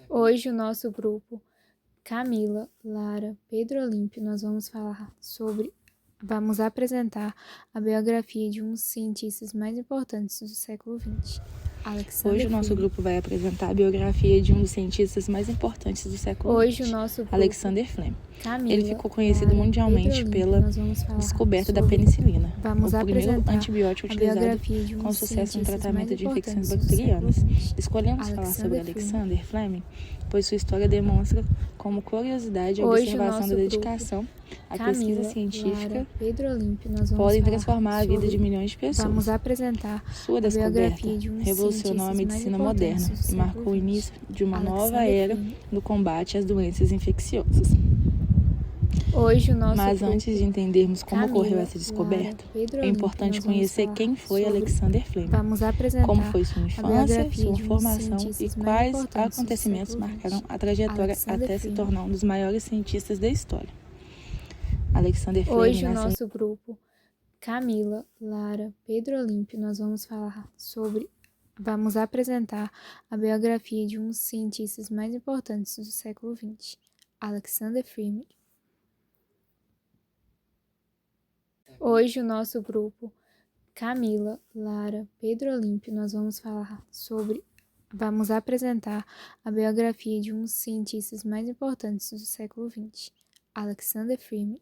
Hoje o nosso grupo, Camila, Lara, Pedro Olímpio, nós vamos apresentar a biografia de um dos cientistas mais importantes do século XX, Hoje Alexander o nosso Fleming. grupo vai apresentar a biografia de um dos cientistas mais importantes do século Hoje o XX, nosso grupo, Alexander Fleming. Camila, Ele ficou conhecido Lara, mundialmente Pedro pela Olímpio, nós vamos falar descoberta da sobre- penicilina, Vamos o primeiro apresentar antibiótico a utilizado biografia de um com dos sucesso no cientistas mais tratamento de infecções importantes do século bacterianas. XX, Escolhemos falar sobre Alexander Fleming, pois sua história demonstra como curiosidade, a Hoje o observação nosso da grupo, dedicação, a pesquisa Camila, científica Lara, Pedro Olímpio, nós vamos podem falar transformar a vida sobre- de milhões de Vamos pessoas. apresentar Sua a descoberta biografia de um dos revolucionou a cientistas mais medicina importantes moderna do e século marcou o XX, início de uma nova Alexander era Fleming. no combate às doenças infecciosas. Hoje o nosso Mas grupo, antes de entendermos como Camila, ocorreu essa descoberta, Lara, Pedro é Olímpio, importante nós vamos conhecer falar quem foi sobre- Alexander Fleming, Vamos apresentar como foi sua a infância, biografia sua de um dos formação e cientistas mais quais importantes do acontecimentos século marcaram XX, a trajetória Alexander até se Fleming. tornar um dos maiores cientistas da história. Alexander Fleming Hoje o nasceu nosso grupo, Camila, Lara, Pedro Olímpio, nós vamos falar sobre- Vamos apresentar a biografia de um dos cientistas mais importantes do século XX, Alexander Fleming. Hoje o nosso grupo, Camila, Lara, Pedro Olímpio, nós vamos falar sobre- Vamos apresentar a biografia de um dos cientistas mais importantes do século XX, Alexander Fleming.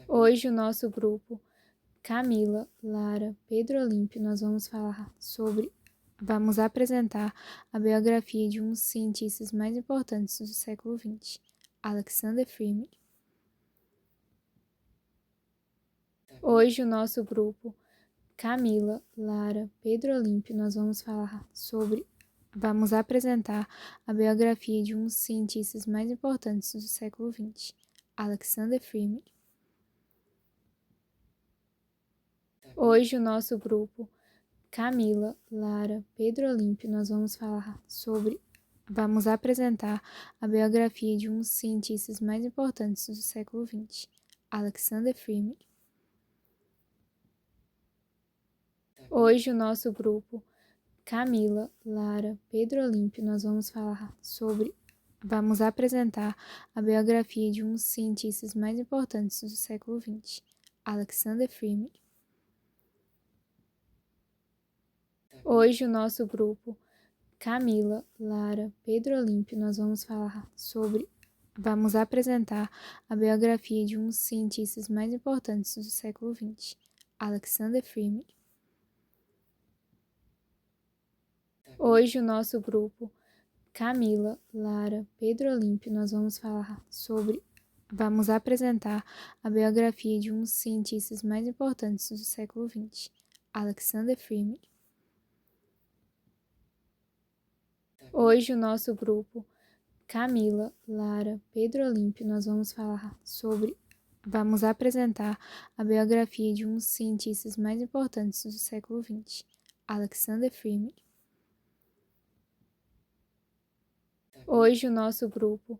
Hoje o nosso grupo, Camila, Lara, Pedro Olímpio, nós vamos falar sobre- Vamos apresentar a biografia de um dos cientistas mais importantes do século XX, Alexander Fleming. Hoje o nosso grupo, Camila, Lara, Pedro Olímpio, nós vamos falar sobre- Vamos apresentar a biografia de um dos cientistas mais importantes do século XX, Alexander Fleming. Hoje o nosso grupo, Camila, Lara, Pedro Olímpio, nós vamos falar sobre- Vamos apresentar a biografia de um dos cientistas mais importantes do século XX, Alexander Fleming. Hoje o nosso grupo, Camila, Lara, Pedro Olímpio, nós vamos falar sobre- Vamos apresentar a biografia de um dos cientistas mais importantes do século XX, Alexander Fleming. Hoje o nosso grupo, Camila, Lara, Pedro Olímpio, nós vamos falar sobre- Vamos apresentar a biografia de um dos cientistas mais importantes do século XX, Alexander Fleming. Hoje o nosso grupo, Camila, Lara, Pedro Olímpio, nós vamos falar sobre- Vamos apresentar a biografia de um dos cientistas mais importantes do século XX, Alexander Fleming. Hoje o nosso grupo, Camila, Lara, Pedro Olímpio, nós vamos falar sobre- Vamos apresentar a biografia de um dos cientistas mais importantes do século XX, Alexander Fleming. Hoje o nosso grupo,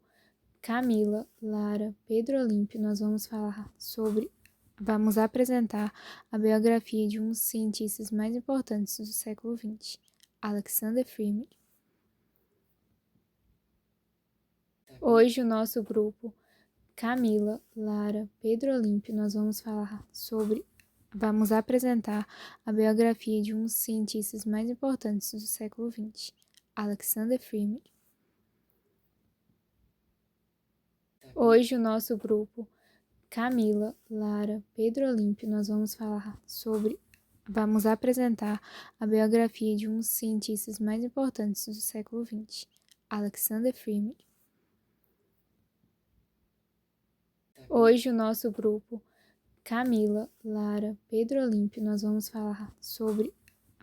Camila, Lara, Pedro Olímpio, nós vamos falar sobre- Vamos apresentar a biografia de um dos cientistas mais importantes do século XX, Alexander Fleming. Hoje o nosso grupo, Camila, Lara, Pedro Olímpio, nós vamos falar sobre- Vamos apresentar a biografia de um dos cientistas mais importantes do século XX, Alexander Fleming. Hoje o nosso grupo, Camila, Lara, Pedro Olímpio, nós vamos falar sobre- Vamos apresentar a biografia de um dos cientistas mais importantes do século XX, Alexander Fleming. Hoje o nosso grupo, Camila, Lara, Pedro Olímpio, nós vamos falar sobre-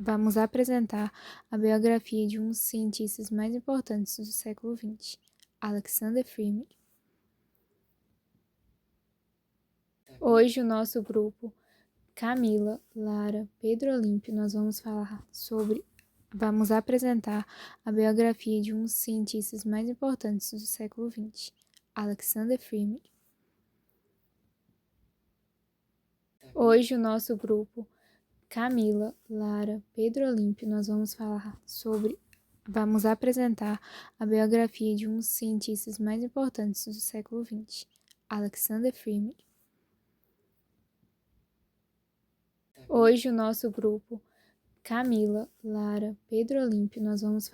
Vamos apresentar a biografia de um dos cientistas mais importantes do século XX, Alexander Fleming. Hoje o nosso grupo, Camila, Lara, Pedro Olímpio, nós vamos falar sobre- Vamos apresentar a biografia de um dos cientistas mais importantes do século XX, Alexander Fleming. Hoje o nosso grupo, Camila, Lara, Pedro Olímpio, nós vamos apresentar a biografia de um dos cientistas mais importantes do século XX, Alexander Fleming. Hoje o nosso grupo, Camila, Lara, Pedro Olímpio, nós vamos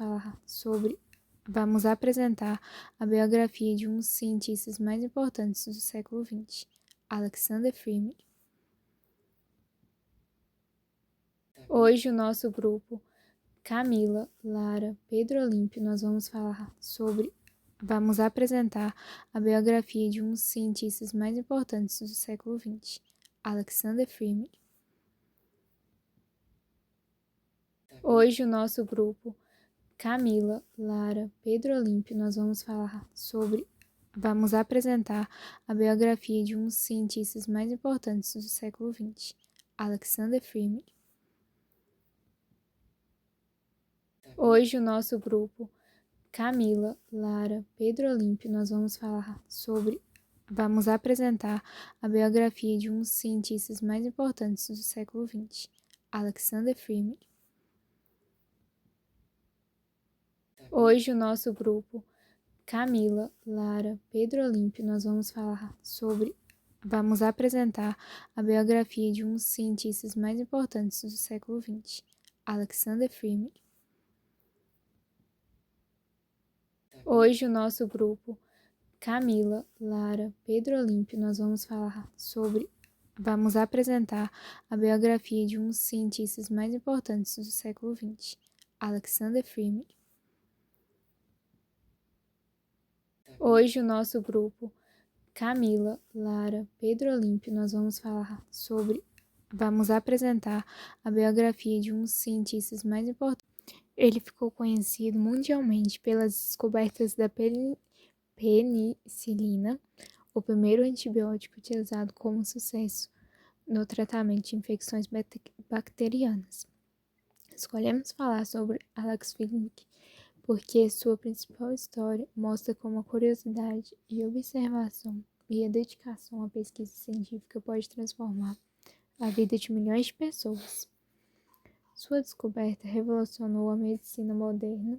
apresentar a biografia de um dos cientistas mais importantes do século XX, Alexander Fleming. Hoje o nosso grupo, Camila, Lara, Pedro Olímpio, nós vamos apresentar a biografia de um dos cientistas mais importantes do século XX, Alexander Fleming. Hoje o nosso grupo, Camila, Lara, Pedro Olímpio, nós vamos apresentar a biografia de um dos cientistas mais importantes do século XX, Alexander Fleming. Hoje o nosso grupo, Camila, Lara, Pedro Olímpio, nós vamos apresentar a biografia de um dos cientistas mais importantes do século XX, Alexander Fleming. Hoje o nosso grupo, Camila, Lara, Pedro Olímpio, nós vamos apresentar a biografia de um dos cientistas mais importantes do século XX, Alexander Fleming. Hoje o nosso grupo, Camila, Lara, Pedro Olímpio, nós vamos apresentar a biografia de um dos cientistas mais importantes do século XX, Alexander Fleming. Hoje o nosso grupo, Camila, Lara, Pedro Olímpio, nós vamos apresentar a biografia de um dos cientistas mais importantes. Ele ficou conhecido mundialmente pelas descobertas da penicilina, o primeiro antibiótico utilizado com sucesso no tratamento de infecções bacterianas. Escolhemos falar sobre Alex Fleming porque sua principal história mostra como a curiosidade e observação e a dedicação à pesquisa científica pode transformar a vida de milhões de pessoas. Sua descoberta revolucionou a medicina moderna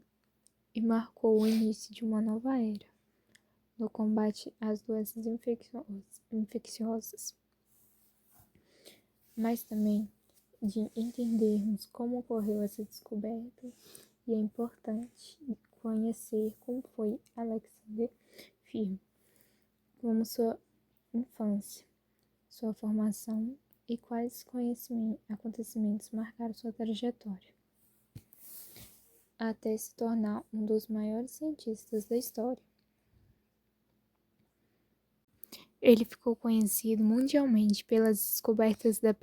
e marcou o início de uma nova era no combate às doenças infecciosas. Mas também de entendermos como ocorreu essa descoberta, e é importante conhecer como foi Alexander Fleming, como sua infância, sua formação e quais acontecimentos marcaram sua trajetória, até se tornar um dos maiores cientistas da história. Ele ficou conhecido mundialmente pelas descobertas da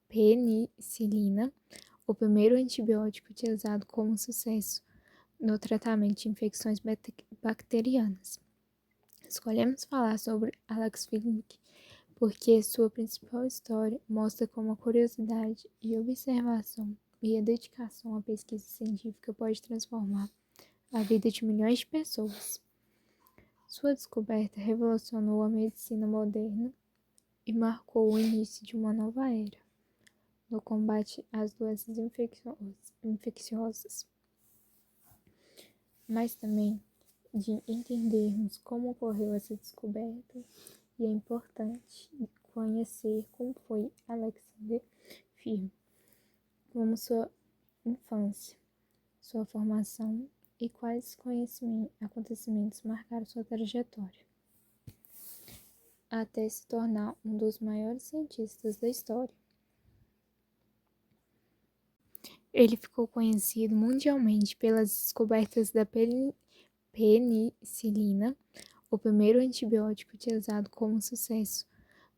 penicilina, o primeiro antibiótico utilizado com sucesso no tratamento de infecções bacterianas. Escolhemos falar sobre Alex Fleming porque sua principal história mostra como a curiosidade e observação e a dedicação à pesquisa científica pode transformar a vida de milhões de pessoas. Sua descoberta revolucionou a medicina moderna e marcou o início de uma nova era no combate às doenças infecciosas. Mas também de entendermos como ocorreu essa descoberta, e é importante conhecer como foi Alexander Fleming, como sua infância, sua formação e quais acontecimentos marcaram sua trajetória, até se tornar um dos maiores cientistas da história. Ele ficou conhecido mundialmente pelas descobertas da penicilina, o primeiro antibiótico utilizado com sucesso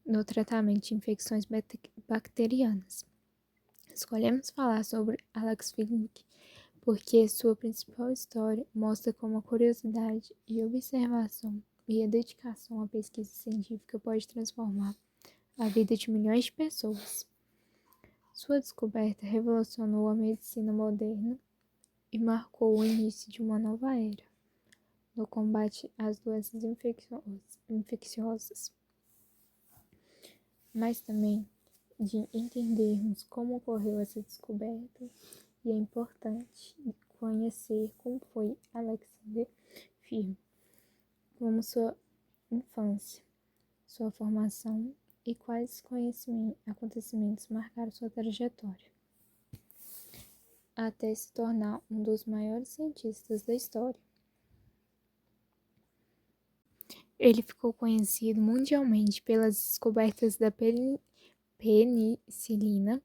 no tratamento de infecções bacterianas. Escolhemos falar sobre Alex Fleming porque sua principal história mostra como a curiosidade e observação e a dedicação à pesquisa científica pode transformar a vida de milhões de pessoas. Sua descoberta revolucionou a medicina moderna e marcou o início de uma nova era no combate às doenças infecciosas. Mas também de entendermos como ocorreu essa descoberta e é importante conhecer como foi Alexander Fleming, como sua infância, sua formação e quais acontecimentos marcaram sua trajetória, até se tornar um dos maiores cientistas da história. Ele ficou conhecido mundialmente pelas descobertas da penicilina,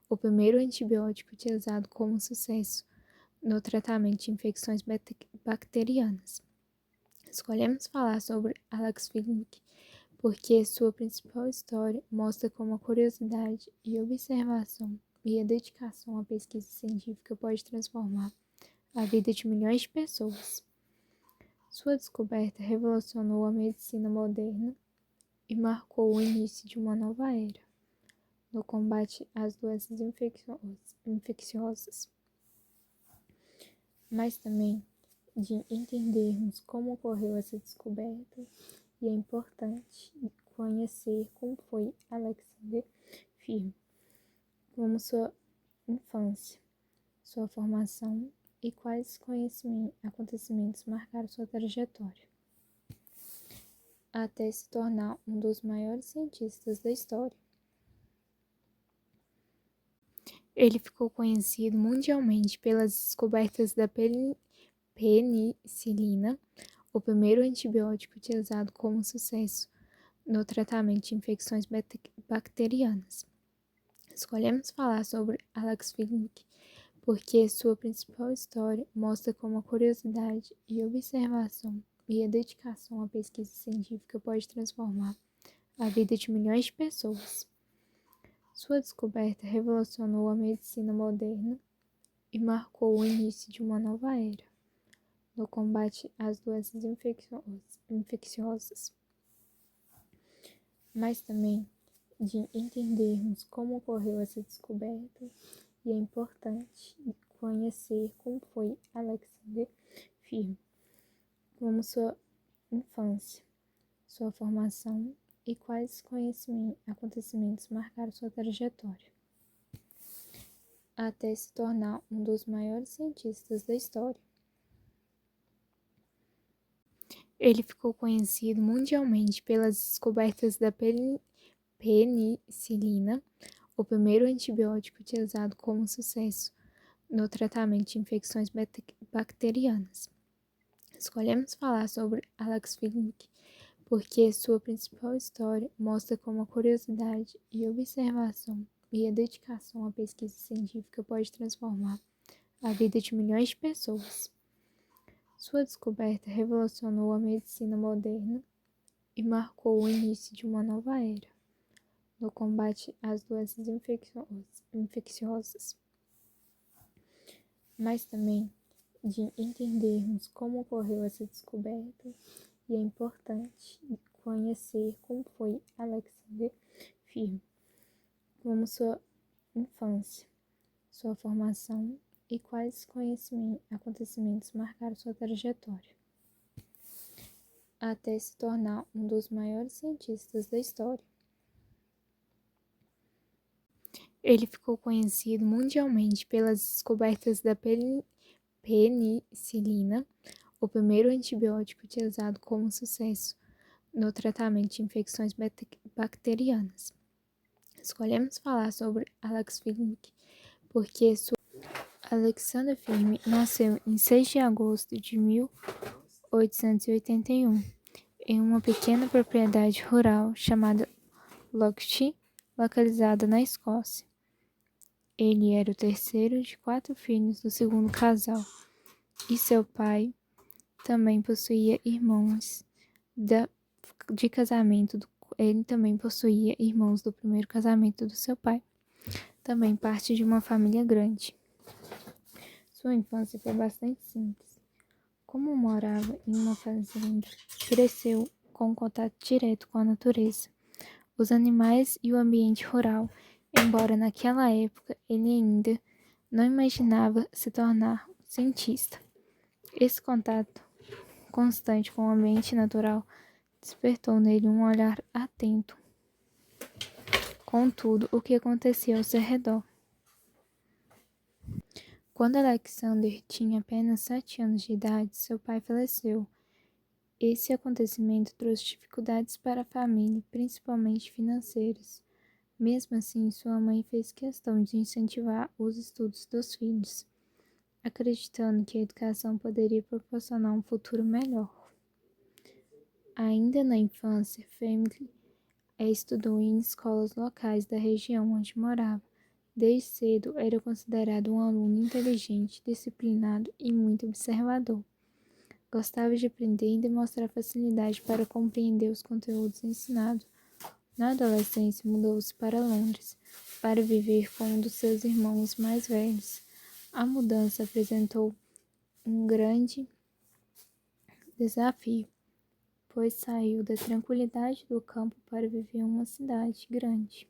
o primeiro antibiótico utilizado com sucesso no tratamento de infecções bacterianas. Escolhemos falar sobre Alex Fleming porque sua principal história mostra como a curiosidade e observação e a dedicação à pesquisa científica pode transformar a vida de milhões de pessoas. Sua descoberta revolucionou a medicina moderna e marcou o início de uma nova era no combate às doenças infecciosas, mas também de entendermos como ocorreu essa descoberta e é importante conhecer como foi Alexander Fleming, como sua infância, sua formação e quais acontecimentos marcaram sua trajetória, até se tornar um dos maiores cientistas da história. Ele ficou conhecido mundialmente pelas descobertas da penicilina, o primeiro antibiótico utilizado com sucesso no tratamento de infecções bacterianas. Escolhemos falar sobre Alex Fleming porque sua principal história mostra como a curiosidade e observação e a dedicação à pesquisa científica pode transformar a vida de milhões de pessoas. Sua descoberta revolucionou a medicina moderna e marcou o início de uma nova era no combate às doenças infecciosas, mas também de entendermos como ocorreu essa descoberta e é importante conhecer como foi Alexander Fleming, como sua infância, sua formação e quais acontecimentos marcaram sua trajetória, até se tornar um dos maiores cientistas da história. Ele ficou conhecido mundialmente pelas descobertas da penicilina, o primeiro antibiótico utilizado com sucesso no tratamento de infecções bacterianas. Escolhemos falar sobre Alex Fleming porque sua principal história mostra como a curiosidade e observação e a dedicação à pesquisa científica pode transformar a vida de milhões de pessoas. Sua descoberta revolucionou a medicina moderna e marcou o início de uma nova era no combate às doenças infecciosas, mas também de entendermos como ocorreu essa descoberta e é importante conhecer como foi Alexander Fleming, como sua infância, sua formação e quais acontecimentos marcaram sua trajetória, até se tornar um dos maiores cientistas da história. Ele ficou conhecido mundialmente pelas descobertas da penicilina, o primeiro antibiótico utilizado com sucesso no tratamento de infecções bacterianas. Escolhemos falar sobre Alex Fleming porque Alexander Fleming nasceu em 6 de agosto de 1881 em uma pequena propriedade rural chamada Lockheed, localizada na Escócia. Ele era o terceiro de 4 filhos do segundo casal e seu pai também possuía irmãos de casamento. Ele também possuía irmãos do primeiro casamento do seu pai, também parte de uma família grande. Sua infância foi bastante simples. Como morava em uma fazenda, cresceu com contato direto com a natureza, os animais e o ambiente rural, embora naquela época ele ainda não imaginava se tornar cientista. Esse contato constante com o ambiente natural despertou nele um olhar atento com tudo o que acontecia ao seu redor. Quando Alexander tinha apenas 7 anos de idade, seu pai faleceu. Esse acontecimento trouxe dificuldades para a família, principalmente financeiras. Mesmo assim, sua mãe fez questão de incentivar os estudos dos filhos, acreditando que a educação poderia proporcionar um futuro melhor. Ainda na infância, Family estudou em escolas locais da região onde morava. Desde cedo, era considerado um aluno inteligente, disciplinado e muito observador. Gostava de aprender e demonstrar facilidade para compreender os conteúdos ensinados. Na adolescência, mudou-se para Londres, para viver com um dos seus irmãos mais velhos. A mudança apresentou um grande desafio, pois saiu da tranquilidade do campo para viver em uma cidade grande,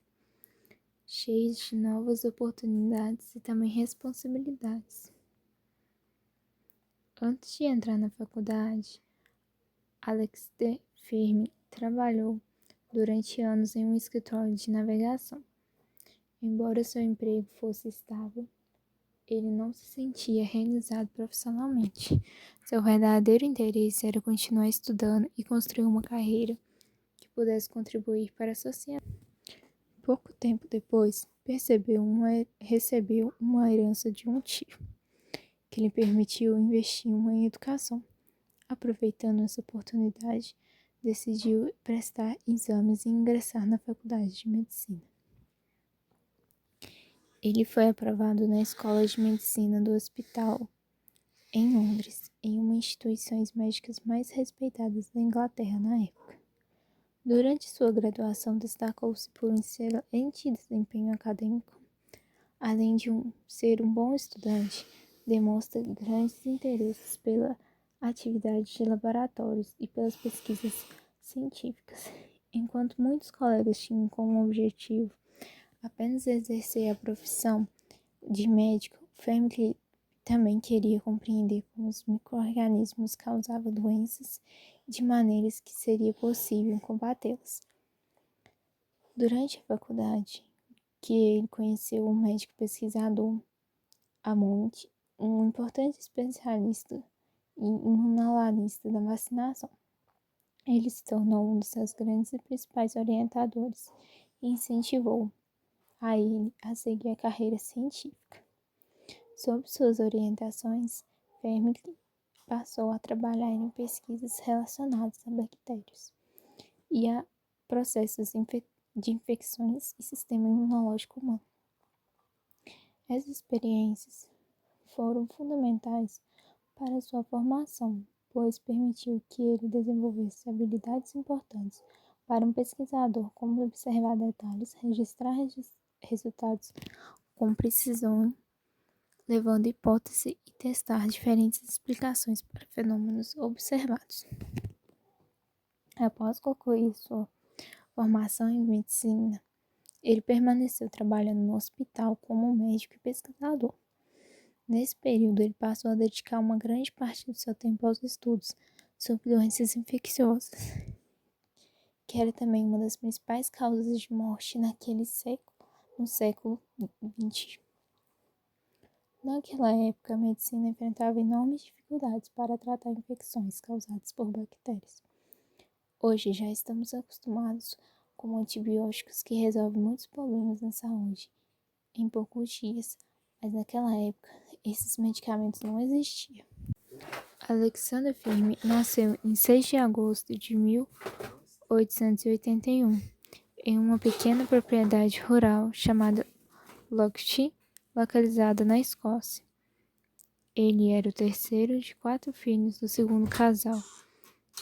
cheia de novas oportunidades e também responsabilidades. Antes de entrar na faculdade, Alex de Firme trabalhou durante anos em um escritório de navegação. Embora seu emprego fosse estável, ele não se sentia realizado profissionalmente. Seu verdadeiro interesse era continuar estudando e construir uma carreira que pudesse contribuir para a sociedade. Pouco tempo depois, recebeu uma herança de um tio, que lhe permitiu investir em educação. Aproveitando essa oportunidade, decidiu prestar exames e ingressar na faculdade de medicina. Ele foi aprovado na Escola de Medicina do Hospital em Londres, em uma das instituições médicas mais respeitadas da Inglaterra na época. Durante sua graduação, destacou-se por um excelente desempenho acadêmico. Além de ser um bom estudante, demonstra grandes interesses pela atividade de laboratórios e pelas pesquisas científicas. Enquanto muitos colegas tinham como objetivo apenas exercer a profissão de médico, Family também queria compreender como os micro-organismos causavam doenças de maneiras que seria possível combatê-las. Durante a faculdade, que ele conheceu um médico pesquisador, Amont, um importante especialista e imunologista da vacinação. Ele se tornou um dos seus grandes e principais orientadores e incentivou a ele a seguir a carreira científica. Sob suas orientações, Family passou a trabalhar em pesquisas relacionadas a bactérias e a processos de infecções e sistema imunológico humano. Essas experiências foram fundamentais para sua formação, pois permitiu que ele desenvolvesse habilidades importantes para um pesquisador, como observar detalhes, registrar resultados com precisão, levando hipóteses e testar diferentes explicações para fenômenos observados. Após concluir sua formação em medicina, ele permaneceu trabalhando no hospital como médico e pesquisador. Nesse período, ele passou a dedicar uma grande parte do seu tempo aos estudos sobre doenças infecciosas, que era também uma das principais causas de morte no século XX. Naquela época, a medicina enfrentava enormes dificuldades para tratar infecções causadas por bactérias. Hoje já estamos acostumados com antibióticos que resolvem muitos problemas na saúde em poucos dias, mas naquela época esses medicamentos não existiam. Alexander Firme nasceu em 6 de agosto de 1881 em uma pequena propriedade rural chamada Lockheed, localizada na Escócia. Ele era o terceiro de 4 filhos do segundo casal,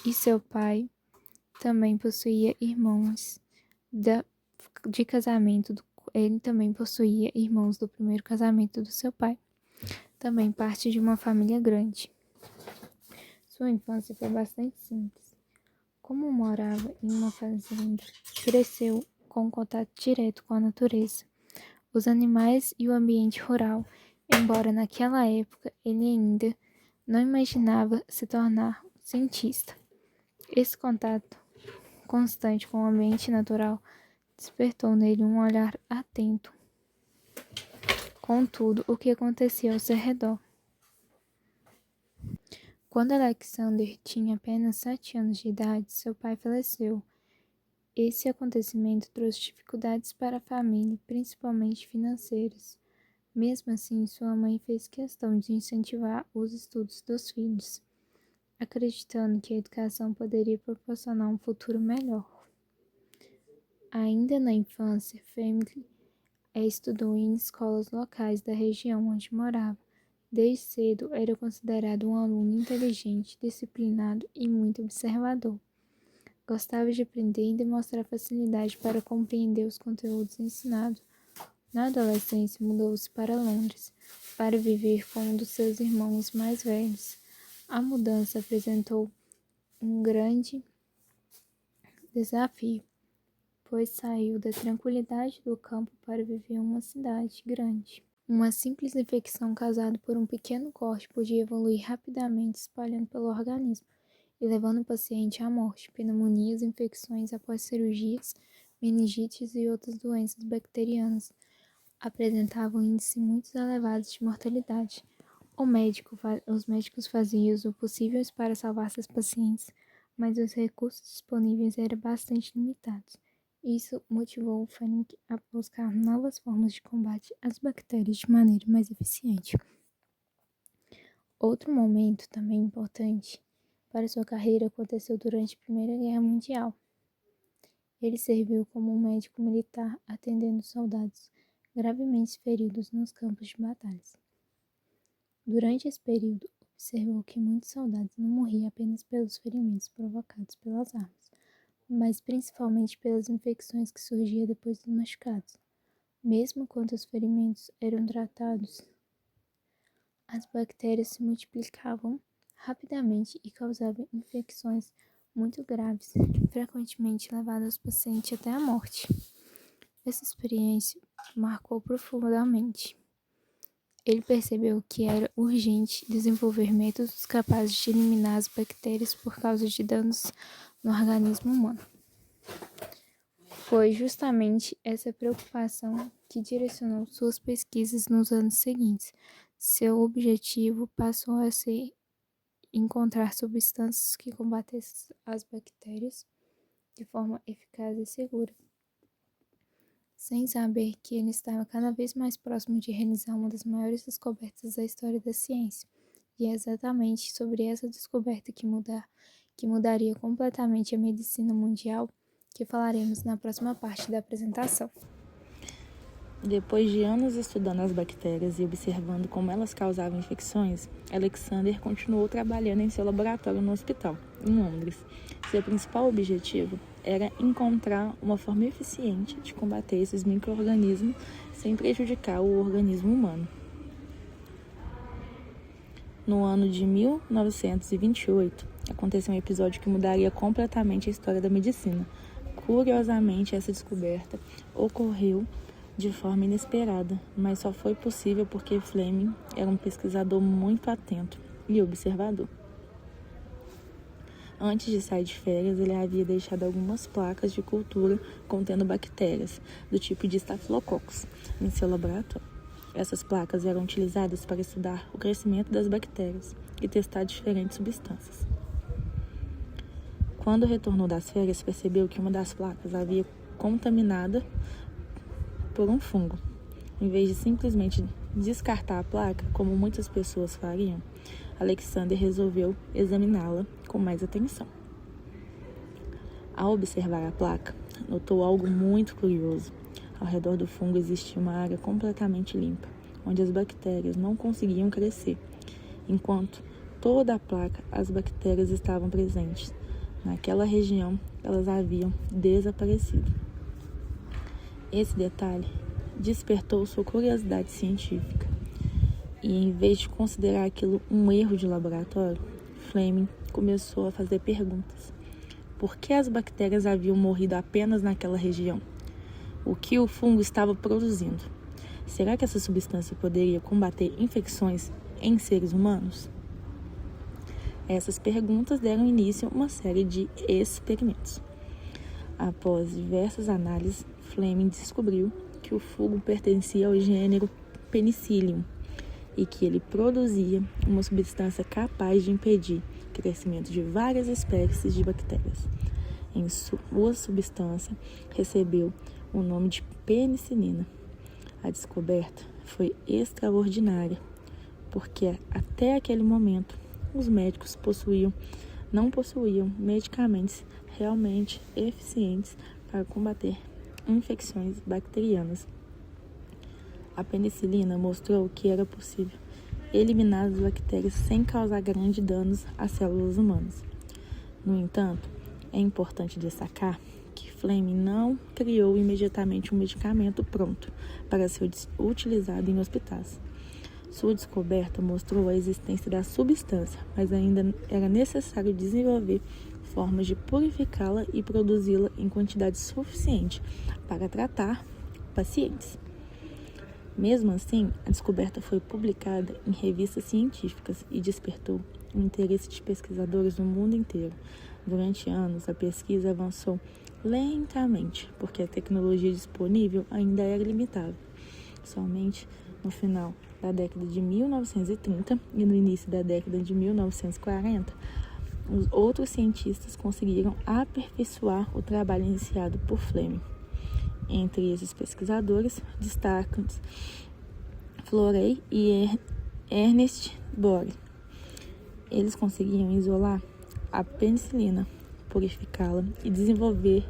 e seu pai também possuía irmãos de casamento. Ele também possuía irmãos do primeiro casamento do seu pai, também parte de uma família grande. Sua infância foi bastante simples. Como morava em uma fazenda, cresceu com contato direto com a natureza, os animais e o ambiente rural, embora naquela época ele ainda não imaginava se tornar cientista. Esse contato constante com o ambiente natural despertou nele um olhar atento. Contudo, o que acontecia ao seu redor? Quando Alexander tinha apenas 7 anos de idade, seu pai faleceu. Esse acontecimento trouxe dificuldades para a família, principalmente financeiras. Mesmo assim, sua mãe fez questão de incentivar os estudos dos filhos, acreditando que a educação poderia proporcionar um futuro melhor. Ainda na infância, Fleming estudou em escolas locais da região onde morava. Desde cedo, era considerado um aluno inteligente, disciplinado e muito observador. Gostava de aprender e demonstrar facilidade para compreender os conteúdos ensinados. Na adolescência, mudou-se para Londres, para viver com um dos seus irmãos mais velhos. A mudança apresentou um grande desafio, pois saiu da tranquilidade do campo para viver em uma cidade grande. Uma simples infecção causada por um pequeno corte podia evoluir rapidamente, espalhando pelo organismo e levando o paciente à morte. Pneumonias, infecções após cirurgias, meningites e outras doenças bacterianas apresentavam índices muito elevados de mortalidade. Os médicos faziam o possível para salvar seus pacientes, mas os recursos disponíveis eram bastante limitados. Isso motivou o Fleming a buscar novas formas de combate às bactérias de maneira mais eficiente. Outro momento também importante para sua carreira aconteceu durante a Primeira Guerra Mundial. Ele serviu como um médico militar atendendo soldados gravemente feridos nos campos de batalhas. Durante esse período, observou que muitos soldados não morriam apenas pelos ferimentos provocados pelas armas, mas principalmente pelas infecções que surgiam depois dos machucados. Mesmo quando os ferimentos eram tratados, as bactérias se multiplicavam rapidamente e causavam infecções muito graves, frequentemente levando os pacientes até a morte. Essa experiência marcou profundamente. Ele percebeu que era urgente desenvolver métodos capazes de eliminar as bactérias por causa de danos no organismo humano. Foi justamente essa preocupação que direcionou suas pesquisas nos anos seguintes. Seu objetivo passou a ser encontrar substâncias que combatessem as bactérias de forma eficaz e segura. Sem saber que ele estava cada vez mais próximo de realizar uma das maiores descobertas da história da ciência. E é exatamente sobre essa descoberta que mudaria completamente a medicina mundial que falaremos na próxima parte da apresentação. Depois de anos estudando as bactérias e observando como elas causavam infecções, Alexander continuou trabalhando em seu laboratório no hospital, em Londres. Seu principal objetivo era encontrar uma forma eficiente de combater esses micro-organismos sem prejudicar o organismo humano. No ano de 1928, aconteceu um episódio que mudaria completamente a história da medicina. Curiosamente, essa descoberta ocorreu de forma inesperada, mas só foi possível porque Fleming era um pesquisador muito atento e observador. Antes de sair de férias, ele havia deixado algumas placas de cultura contendo bactérias, do tipo de Staphylococcus, em seu laboratório. Essas placas eram utilizadas para estudar o crescimento das bactérias e testar diferentes substâncias. Quando retornou das férias, percebeu que uma das placas havia contaminada por um fungo. Em vez de simplesmente descartar a placa, como muitas pessoas fariam, Alexander resolveu examiná-la com mais atenção. Ao observar a placa, notou algo muito curioso. Ao redor do fungo existia uma área completamente limpa, onde as bactérias não conseguiam crescer, enquanto toda a placa as bactérias estavam presentes. Naquela região, elas haviam desaparecido. Esse detalhe despertou sua curiosidade científica e, em vez de considerar aquilo um erro de laboratório, Fleming começou a fazer perguntas. Por que as bactérias haviam morrido apenas naquela região? O que o fungo estava produzindo? Será que essa substância poderia combater infecções em seres humanos? Essas perguntas deram início a uma série de experimentos. Após diversas análises, Fleming descobriu que o fungo pertencia ao gênero Penicillium e que ele produzia uma substância capaz de impedir o crescimento de várias espécies de bactérias. Em sua substância recebeu o nome de penicilina. A descoberta foi extraordinária, porque até aquele momento os médicos não possuíam medicamentos realmente eficientes para combater infecções bacterianas. A penicilina mostrou que era possível eliminar as bactérias sem causar grandes danos às células humanas. No entanto, é importante destacar que Fleming não criou imediatamente um medicamento pronto para ser utilizado em hospitais. Sua descoberta mostrou a existência da substância, mas ainda era necessário desenvolver formas de purificá-la e produzi-la em quantidade suficiente para tratar pacientes. Mesmo assim, a descoberta foi publicada em revistas científicas e despertou o interesse de pesquisadores no mundo inteiro. Durante anos, a pesquisa avançou lentamente, porque a tecnologia disponível ainda era limitada. Somente no final da década de 1930 e no início da década de 1940, os outros cientistas conseguiram aperfeiçoar o trabalho iniciado por Fleming. Entre esses pesquisadores, destacam-se Florey e Ernest Bohr. Eles conseguiam isolar a penicilina, purificá-la e desenvolver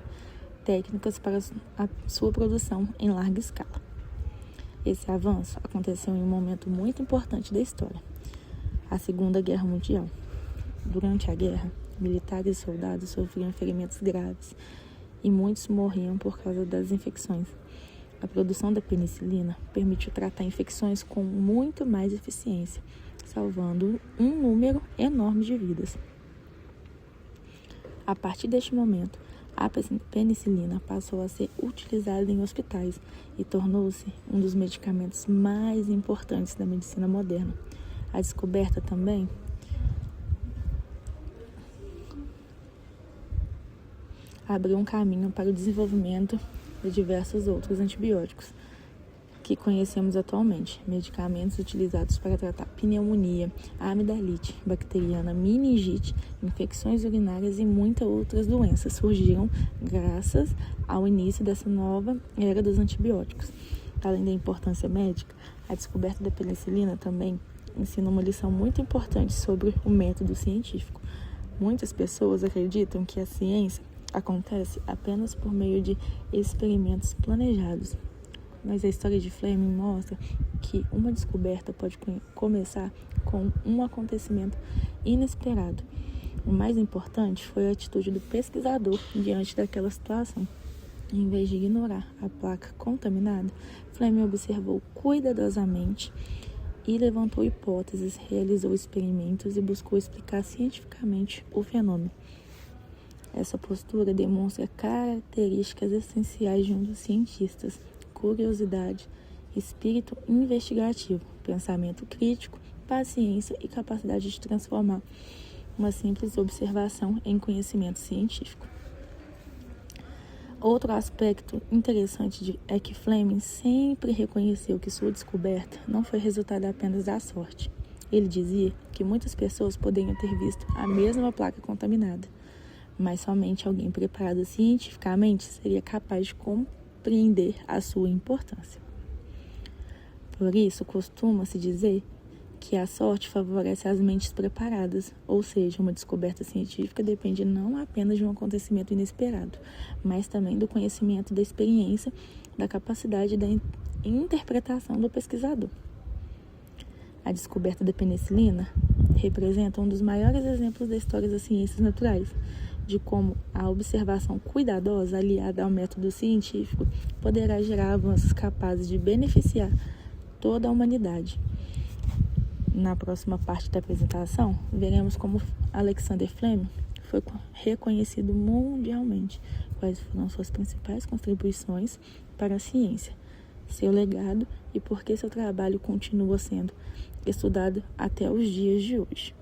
técnicas para a sua produção em larga escala. Esse avanço aconteceu em um momento muito importante da história, a Segunda Guerra Mundial. Durante a guerra, militares e soldados sofriam ferimentos graves e muitos morriam por causa das infecções. A produção da penicilina permitiu tratar infecções com muito mais eficiência, salvando um número enorme de vidas. A partir deste momento, a penicilina passou a ser utilizada em hospitais e tornou-se um dos medicamentos mais importantes da medicina moderna. A descoberta também abriu um caminho para o desenvolvimento de diversos outros antibióticos que conhecemos atualmente. Medicamentos utilizados para tratar pneumonia, amidalite bacteriana, meningite, infecções urinárias e muitas outras doenças surgiram graças ao início dessa nova era dos antibióticos. Além da importância médica, a descoberta da penicilina também ensina uma lição muito importante sobre o método científico. Muitas pessoas acreditam que a ciência acontece apenas por meio de experimentos planejados. Mas a história de Fleming mostra que uma descoberta pode começar com um acontecimento inesperado. O mais importante foi a atitude do pesquisador diante daquela situação. Em vez de ignorar a placa contaminada, Fleming observou cuidadosamente e levantou hipóteses, realizou experimentos e buscou explicar cientificamente o fenômeno. Essa postura demonstra características essenciais de um dos cientistas: curiosidade, espírito investigativo, pensamento crítico, paciência e capacidade de transformar uma simples observação em conhecimento científico. Outro aspecto interessante é que Fleming sempre reconheceu que sua descoberta não foi resultado apenas da sorte. Ele dizia que muitas pessoas poderiam ter visto a mesma placa contaminada, mas somente alguém preparado cientificamente seria capaz de compreender a sua importância. Por isso, costuma-se dizer que a sorte favorece as mentes preparadas, ou seja, uma descoberta científica depende não apenas de um acontecimento inesperado, mas também do conhecimento, da experiência, da capacidade da interpretação do pesquisador. A descoberta da penicilina representa um dos maiores exemplos da história das ciências naturais, de como a observação cuidadosa aliada ao método científico poderá gerar avanços capazes de beneficiar toda a humanidade. Na próxima parte da apresentação, veremos como Alexander Fleming foi reconhecido mundialmente, quais foram suas principais contribuições para a ciência, seu legado e por que seu trabalho continua sendo estudado até os dias de hoje.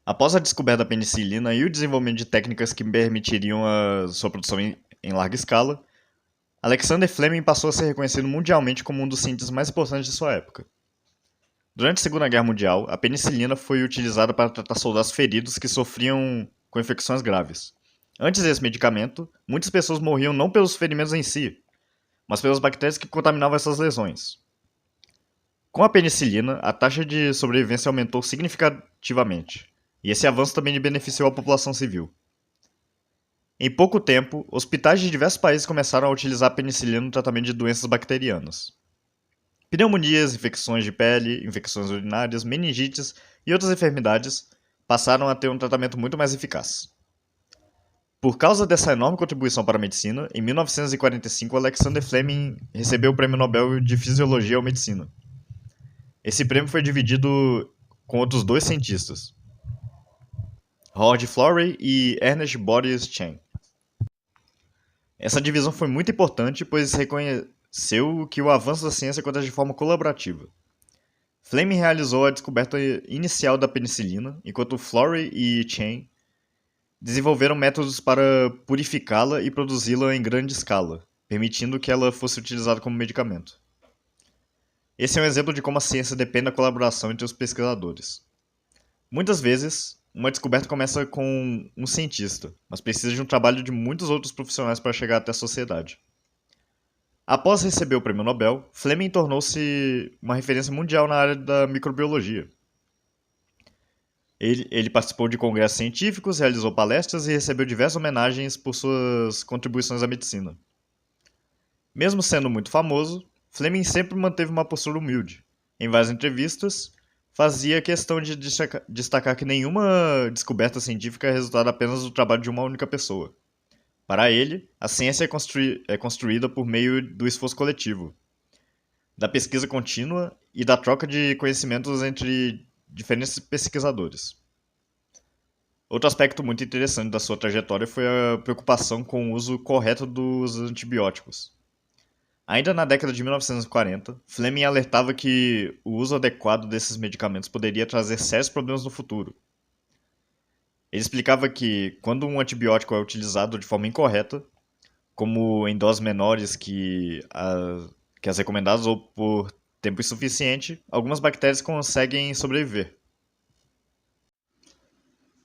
Após a descoberta da penicilina e o desenvolvimento de técnicas que permitiriam a sua produção em larga escala, Alexander Fleming passou a ser reconhecido mundialmente como um dos cientistas mais importantes de sua época. Durante a Segunda Guerra Mundial, a penicilina foi utilizada para tratar soldados feridos que sofriam com infecções graves. Antes desse medicamento, muitas pessoas morriam não pelos ferimentos em si, mas pelas bactérias que contaminavam essas lesões. Com a penicilina, a taxa de sobrevivência aumentou significativamente, e esse avanço também beneficiou a população civil. Em pouco tempo, hospitais de diversos países começaram a utilizar a penicilina no tratamento de doenças bacterianas. Pneumonias, infecções de pele, infecções urinárias, meningites e outras enfermidades passaram a ter um tratamento muito mais eficaz. Por causa dessa enorme contribuição para a medicina, em 1945 Alexander Fleming recebeu o Prêmio Nobel de Fisiologia ou Medicina. Esse prêmio foi dividido com outros dois cientistas, Howard Florey e Ernest Boris Chain. Essa divisão foi muito importante, pois reconheceu que o avanço da ciência acontece de forma colaborativa. Fleming realizou a descoberta inicial da penicilina, enquanto Florey e Chain desenvolveram métodos para purificá-la e produzi-la em grande escala, permitindo que ela fosse utilizada como medicamento. Esse é um exemplo de como a ciência depende da colaboração entre os pesquisadores. Muitas vezes, uma descoberta começa com um cientista, mas precisa de um trabalho de muitos outros profissionais para chegar até a sociedade. Após receber o Prêmio Nobel, Fleming tornou-se uma referência mundial na área da microbiologia. Ele participou de congressos científicos, realizou palestras e recebeu diversas homenagens por suas contribuições à medicina. Mesmo sendo muito famoso, Fleming sempre manteve uma postura humilde. Em várias entrevistas, fazia questão de destacar que nenhuma descoberta científica é resultado apenas do trabalho de uma única pessoa. Para ele, a ciência é construída por meio do esforço coletivo, da pesquisa contínua e da troca de conhecimentos entre diferentes pesquisadores. Outro aspecto muito interessante da sua trajetória foi a preocupação com o uso correto dos antibióticos. Ainda na década de 1940, Fleming alertava que o uso adequado desses medicamentos poderia trazer sérios problemas no futuro. Ele explicava que, quando um antibiótico é utilizado de forma incorreta, como em doses menores que as recomendadas ou por tempo insuficiente, algumas bactérias conseguem sobreviver.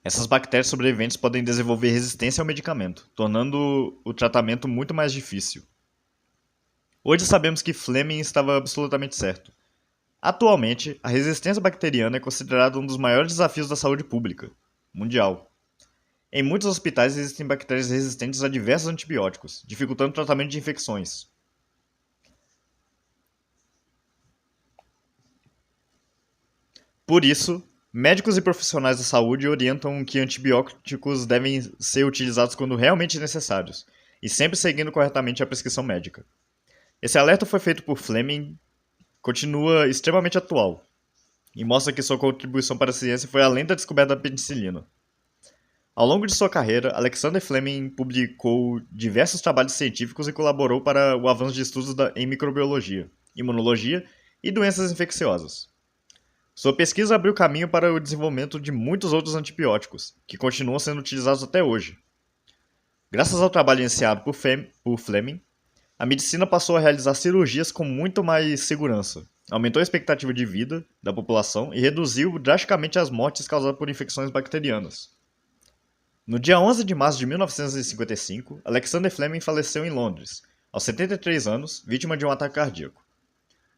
Essas bactérias sobreviventes podem desenvolver resistência ao medicamento, tornando o tratamento muito mais difícil. Hoje sabemos que Fleming estava absolutamente certo. Atualmente, a resistência bacteriana é considerada um dos maiores desafios da saúde pública mundial. Em muitos hospitais existem bactérias resistentes a diversos antibióticos, dificultando o tratamento de infecções. Por isso, médicos e profissionais da saúde orientam que antibióticos devem ser utilizados quando realmente necessários, e sempre seguindo corretamente a prescrição médica. Esse alerta foi feito por Fleming, continua extremamente atual, e mostra que sua contribuição para a ciência foi além da descoberta da penicilina. Ao longo de sua carreira, Alexander Fleming publicou diversos trabalhos científicos e colaborou para o avanço de estudos em microbiologia, imunologia e doenças infecciosas. Sua pesquisa abriu caminho para o desenvolvimento de muitos outros antibióticos, que continuam sendo utilizados até hoje. Graças ao trabalho iniciado por Fleming, a medicina passou a realizar cirurgias com muito mais segurança, aumentou a expectativa de vida da população e reduziu drasticamente as mortes causadas por infecções bacterianas. No dia 11 de março de 1955, Alexander Fleming faleceu em Londres, aos 73 anos, vítima de um ataque cardíaco.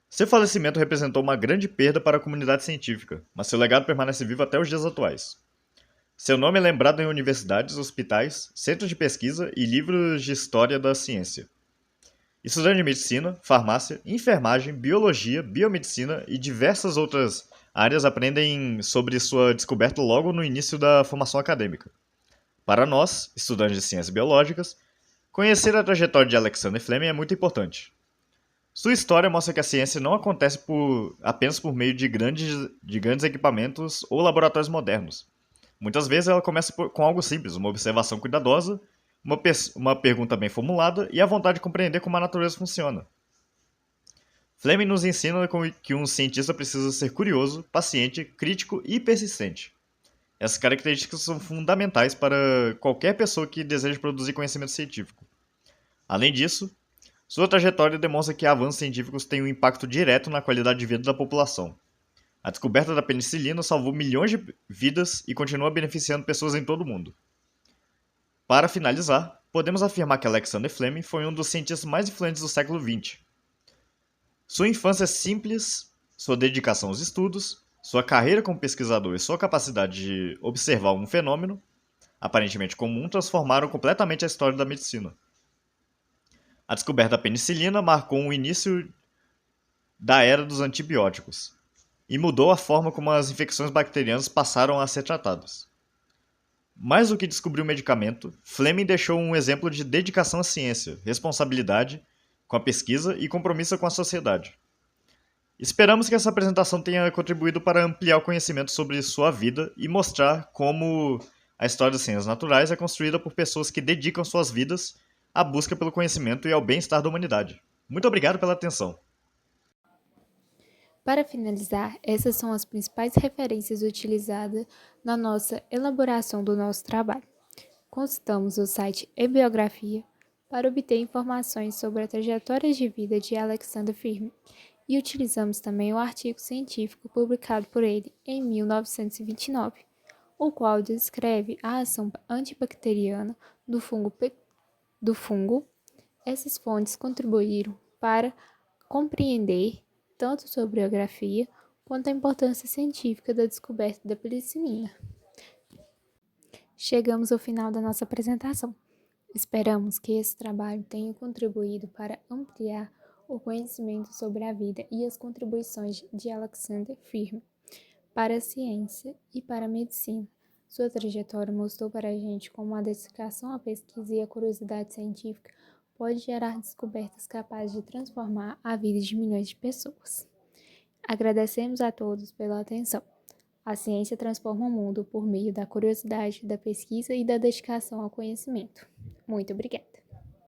Seu falecimento representou uma grande perda para a comunidade científica, mas seu legado permanece vivo até os dias atuais. Seu nome é lembrado em universidades, hospitais, centros de pesquisa e livros de história da ciência. Estudantes de medicina, farmácia, enfermagem, biologia, biomedicina e diversas outras áreas aprendem sobre sua descoberta logo no início da formação acadêmica. Para nós, estudantes de ciências biológicas, conhecer a trajetória de Alexander Fleming é muito importante. Sua história mostra que a ciência não acontece apenas por meio de grandes equipamentos ou laboratórios modernos. Muitas vezes ela começa com algo simples, uma observação cuidadosa, uma pergunta bem formulada e a vontade de compreender como a natureza funciona. Fleming nos ensina que um cientista precisa ser curioso, paciente, crítico e persistente. Essas características são fundamentais para qualquer pessoa que deseje produzir conhecimento científico. Além disso, sua trajetória demonstra que avanços científicos têm um impacto direto na qualidade de vida da população. A descoberta da penicilina salvou milhões de vidas e continua beneficiando pessoas em todo o mundo. Para finalizar, podemos afirmar que Alexander Fleming foi um dos cientistas mais influentes do século XX. Sua infância simples, sua dedicação aos estudos, sua carreira como pesquisador e sua capacidade de observar um fenômeno, aparentemente comum, transformaram completamente a história da medicina. A descoberta da penicilina marcou o início da era dos antibióticos e mudou a forma como as infecções bacterianas passaram a ser tratadas. Mais do que descobrir um medicamento, Fleming deixou um exemplo de dedicação à ciência, responsabilidade com a pesquisa e compromisso com a sociedade. Esperamos que essa apresentação tenha contribuído para ampliar o conhecimento sobre sua vida e mostrar como a história das ciências naturais é construída por pessoas que dedicam suas vidas à busca pelo conhecimento e ao bem-estar da humanidade. Muito obrigado pela atenção. Para finalizar, essas são as principais referências utilizadas na nossa elaboração do nosso trabalho. Consultamos o site eBiografia para obter informações sobre a trajetória de vida de Alexander Fleming e utilizamos também o artigo científico publicado por ele em 1929, o qual descreve a ação antibacteriana do fungo. Essas fontes contribuíram para compreender tanto sua biografia quanto a importância científica da descoberta da penicilina. Chegamos ao final da nossa apresentação. Esperamos que esse trabalho tenha contribuído para ampliar o conhecimento sobre a vida e as contribuições de Alexander Fleming para a ciência e para a medicina. Sua trajetória mostrou para a gente como a dedicação à pesquisa e a curiosidade científica pode gerar descobertas capazes de transformar a vida de milhões de pessoas. Agradecemos a todos pela atenção. A ciência transforma o mundo por meio da curiosidade, da pesquisa e da dedicação ao conhecimento. Muito obrigada!